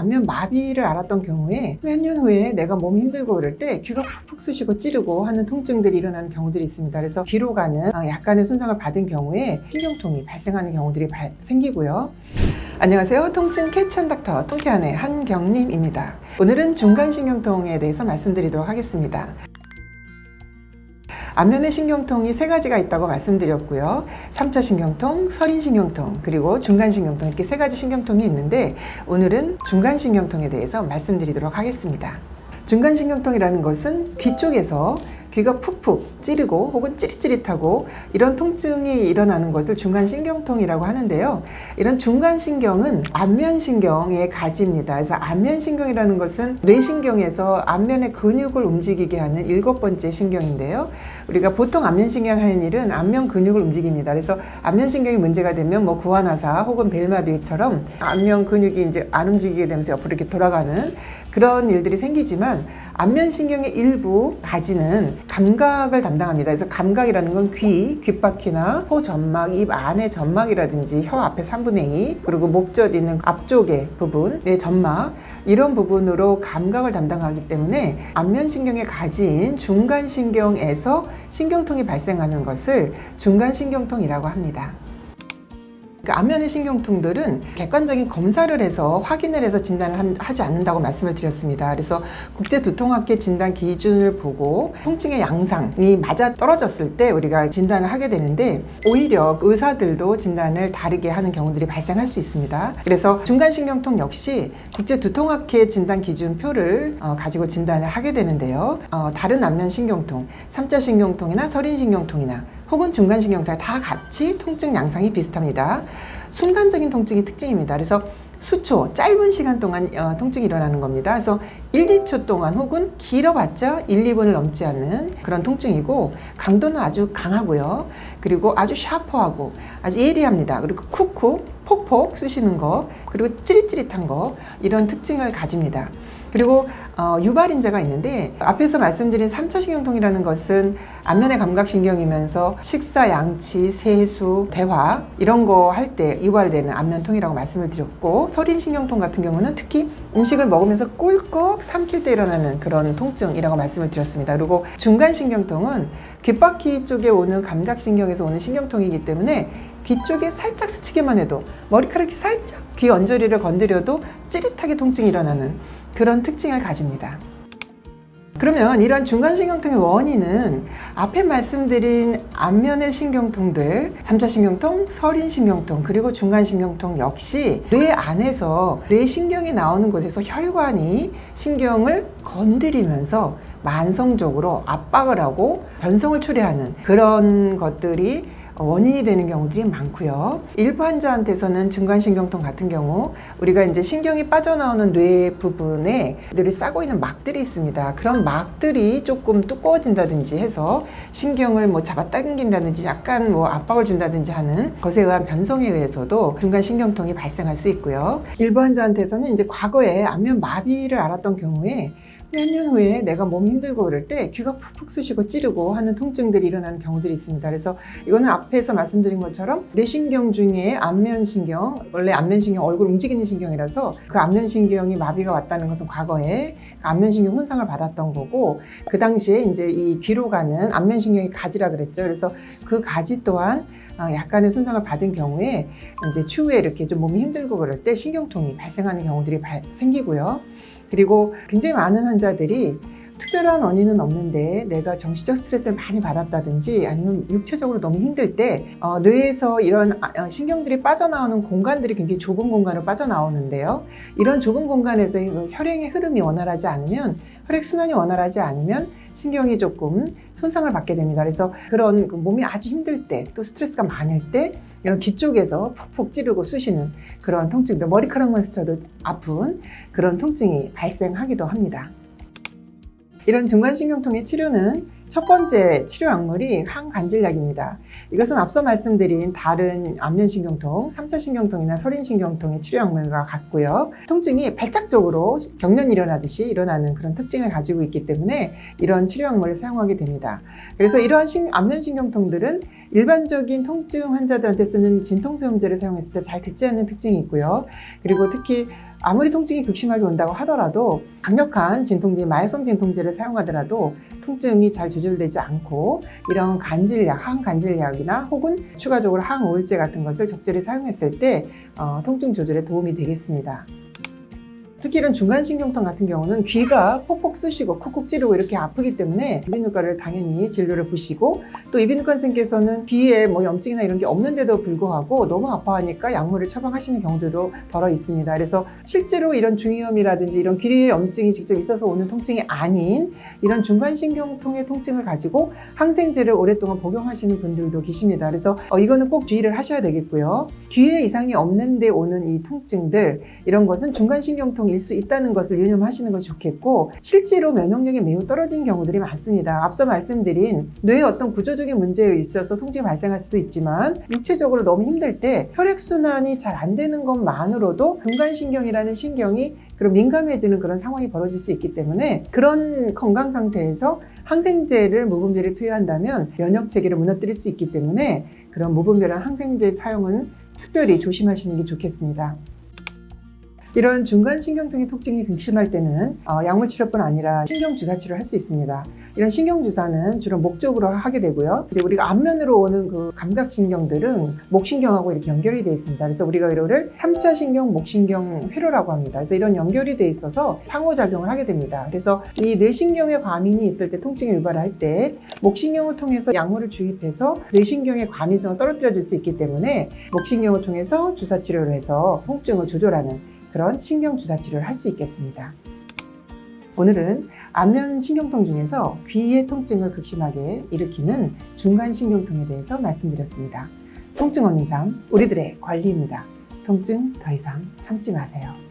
안면 마비를 앓았던 경우에 몇 년 후에 내가 몸이 힘들고 그럴 때 귀가 푹푹 쑤시고 찌르고 하는 통증들이 일어나는 경우들이 있습니다. 그래서 귀로 가는 약간의 손상을 받은 경우에 신경통이 발생하는 경우들이 생기고요. 안녕하세요. 통증 캐치한 닥터 통쾌한의 한경림입니다. 오늘은 중간신경통에 대해서 말씀드리도록 하겠습니다. 안면의 신경통이 세 가지가 있다고 말씀드렸고요. 3차 신경통, 서린신경통, 그리고 중간신경통 이렇게 세 가지 신경통이 있는데 오늘은 중간신경통에 대해서 말씀드리도록 하겠습니다. 중간신경통이라는 것은 귀 쪽에서 귀가 푹푹 찌르고 혹은 찌릿찌릿하고 이런 통증이 일어나는 것을 중간신경통이라고 하는데요. 이런 중간신경은 안면신경의 가지입니다. 그래서 안면신경이라는 것은 뇌신경에서 안면의 근육을 움직이게 하는 7번째 신경인데요. 우리가 보통 안면신경 하는 일은 안면 근육을 움직입니다. 그래서 안면신경이 문제가 되면 구안화사 혹은 벨마비처럼 안면 근육이 이제 안 움직이게 되면서 옆으로 이렇게 돌아가는 그런 일들이 생기지만 안면신경의 일부 가지는 감각을 담당합니다. 그래서 감각이라는 건 귀, 귓바퀴나 코 점막, 입 안의 점막이라든지 혀 앞에 3분의 2, 그리고 목젖 있는 앞쪽의 부분, 뇌 점막 이런 부분으로 감각을 담당하기 때문에 안면신경의 가지인 중간신경에서 신경통이 발생하는 것을 중간신경통이라고 합니다. 안면의 신경통들은 객관적인 검사를 해서 확인을 해서 진단을 하지 않는다고 말씀을 드렸습니다. 그래서 국제두통학회 진단 기준을 보고 통증의 양상이 맞아 떨어졌을 때 우리가 진단을 하게 되는데 오히려 의사들도 진단을 다르게 하는 경우들이 발생할 수 있습니다. 그래서 중간신경통 역시 국제두통학회 진단 기준표를 가지고 진단을 하게 되는데요. 다른 안면 신경통, 3차 신경통이나 서린신경통이나 혹은 중간신경통 다 같이 통증 양상이 비슷합니다. 순간적인 통증이 특징입니다. 그래서 수초, 짧은 시간 동안 통증이 일어나는 겁니다. 그래서 1, 2초 동안 혹은 길어봤자 1, 2분을 넘지 않는 그런 통증이고 강도는 아주 강하고요. 그리고 아주 샤프하고 아주 예리합니다. 그리고 쿡쿡, 폭폭 쑤시는 거, 그리고 찌릿찌릿한 거 이런 특징을 가집니다. 그리고 유발인자가 있는데 앞에서 말씀드린 3차 신경통이라는 것은 안면의 감각신경이면서 식사, 양치, 세수, 대화 이런 거 할 때 유발되는 안면통이라고 말씀을 드렸고 서린신경통 같은 경우는 특히 음식을 먹으면서 꿀꺽 삼킬 때 일어나는 그런 통증이라고 말씀을 드렸습니다. 그리고 중간신경통은 귓바퀴 쪽에 오는 감각신경에서 오는 신경통이기 때문에 귀 쪽에 살짝 스치기만 해도 머리카락이 살짝 귀 언저리를 건드려도 찌릿하게 통증이 일어나는 그런 특징을 가집니다. 그러면 이런 중간신경통의 원인은 앞에 말씀드린 안면의 신경통들 3차 신경통, 서린신경통 그리고 중간신경통 역시 뇌 안에서 뇌신경이 나오는 곳에서 혈관이 신경을 건드리면서 만성적으로 압박을 하고 변성을 초래하는 그런 것들이 원인이 되는 경우들이 많고요. 일부 환자한테서는 중간신경통 같은 경우 우리가 이제 신경이 빠져나오는 뇌 부분에 뇌를 싸고 있는 막들이 있습니다. 그런 막들이 조금 두꺼워진다든지 해서 신경을 잡아당긴다든지 약간 압박을 준다든지 하는 것에 의한 변성에 의해서도 중간신경통이 발생할 수 있고요. 일부 환자한테서는 이제 과거에 안면 마비를 앓았던 경우에 몇 년 후에 내가 몸이 힘들고 그럴 때 귀가 푹푹 쑤시고 찌르고 하는 통증들이 일어나는 경우들이 있습니다. 그래서 이거는 앞에서 말씀드린 것처럼 뇌신경 중에 안면신경, 원래 안면신경 얼굴 움직이는 신경이라서 그 안면신경이 마비가 왔다는 것은 과거에 안면신경 손상을 받았던 거고 그 당시에 이제 이 귀로 가는 안면신경이 가지라 그랬죠. 그래서 그 가지 또한 약간의 손상을 받은 경우에 이제 추후에 이렇게 좀 몸이 힘들고 그럴 때 신경통이 발생하는 경우들이 생기고요. 그리고 굉장히 많은 환자들이 특별한 원인은 없는데 내가 정신적 스트레스를 많이 받았다든지 아니면 육체적으로 너무 힘들 때 뇌에서 이런 신경들이 빠져나오는 공간들이 굉장히 좁은 공간으로 빠져나오는데요. 이런 좁은 공간에서 혈행의 흐름이 원활하지 않으면 혈액순환이 원활하지 않으면 신경이 조금 손상을 받게 됩니다. 그래서 그런 몸이 아주 힘들 때 또 스트레스가 많을 때 이런 귀 쪽에서 푹푹 찌르고 쑤시는 그런 통증들, 머리카락만 스쳐도 아픈 그런 통증이 발생하기도 합니다. 이런 중간신경통의 치료는 첫 번째 치료 약물이 항간질약입니다. 이것은 앞서 말씀드린 다른 안면신경통, 3차 신경통이나 서린신경통의 치료 약물과 같고요. 통증이 발작적으로 경련이 일어나듯이 일어나는 그런 특징을 가지고 있기 때문에 이런 치료 약물을 사용하게 됩니다. 그래서 이러한 안면신경통들은 일반적인 통증 환자들한테 쓰는 진통소염제를 사용했을 때 잘 듣지 않는 특징이 있고요. 그리고 특히 아무리 통증이 극심하게 온다고 하더라도 강력한 진통제, 마약성 진통제를 사용하더라도 통증이 잘 조절되지 않고 이런 간질약, 항간질약이나 혹은 추가적으로 항우울제 같은 것을 적절히 사용했을 때 통증 조절에 도움이 되겠습니다. 특히 이런 중간신경통 같은 경우는 귀가 폭폭 쑤시고 쿡쿡 찌르고 이렇게 아프기 때문에 이비인후과를 당연히 진료를 보시고, 또 이비인후과 선생님께서는 귀에 뭐 염증이나 이런 게 없는데도 불구하고 너무 아파하니까 약물을 처방하시는 경우도 덜어 있습니다. 그래서 실제로 이런 중이염이라든지 이런 귀에 염증이 직접 있어서 오는 통증이 아닌 이런 중간신경통의 통증을 가지고 항생제를 오랫동안 복용하시는 분들도 계십니다. 그래서 이거는 꼭 주의를 하셔야 되겠고요. 귀에 이상이 없는데 오는 이 통증들, 이런 것은 중간신경통 일 수 있다는 것을 유념하시는 것이 좋겠고, 실제로 면역력이 매우 떨어진 경우들이 많습니다. 앞서 말씀드린 뇌의 어떤 구조적인 문제에 있어서 통증이 발생할 수도 있지만 육체적으로 너무 힘들 때 혈액순환이 잘 안 되는 것만으로도 중간신경이라는 신경이 그런 민감해지는 그런 상황이 벌어질 수 있기 때문에, 그런 건강 상태에서 항생제를 무분별히 투여한다면 면역 체계를 무너뜨릴 수 있기 때문에 그런 무분별한 항생제 사용은 특별히 조심하시는 게 좋겠습니다. 이런 중간신경통의 통증이 극심할 때는 약물치료뿐 아니라 신경주사치료를 할 수 있습니다. 이런 신경주사는 주로 목 쪽으로 하게 되고요. 이제 우리가 안면으로 오는 그 감각신경들은 목신경하고 이렇게 연결이 되어 있습니다. 그래서 우리가 이거를 3차 신경, 목신경 회로라고 합니다. 그래서 이런 연결이 되어 있어서 상호작용을 하게 됩니다. 그래서 이 뇌신경에 과민이 있을 때, 통증이 유발할 때 목신경을 통해서 약물을 주입해서 뇌신경의 과민성을 떨어뜨려 줄 수 있기 때문에 목신경을 통해서 주사치료를 해서 통증을 조절하는 그런 신경주사치료를 할 수 있겠습니다. 오늘은 안면신경통 중에서 귀의 통증을 극심하게 일으키는 중간신경통에 대해서 말씀드렸습니다. 통증 없는 삶, 우리들의 권리입니다. 통증 더 이상 참지 마세요.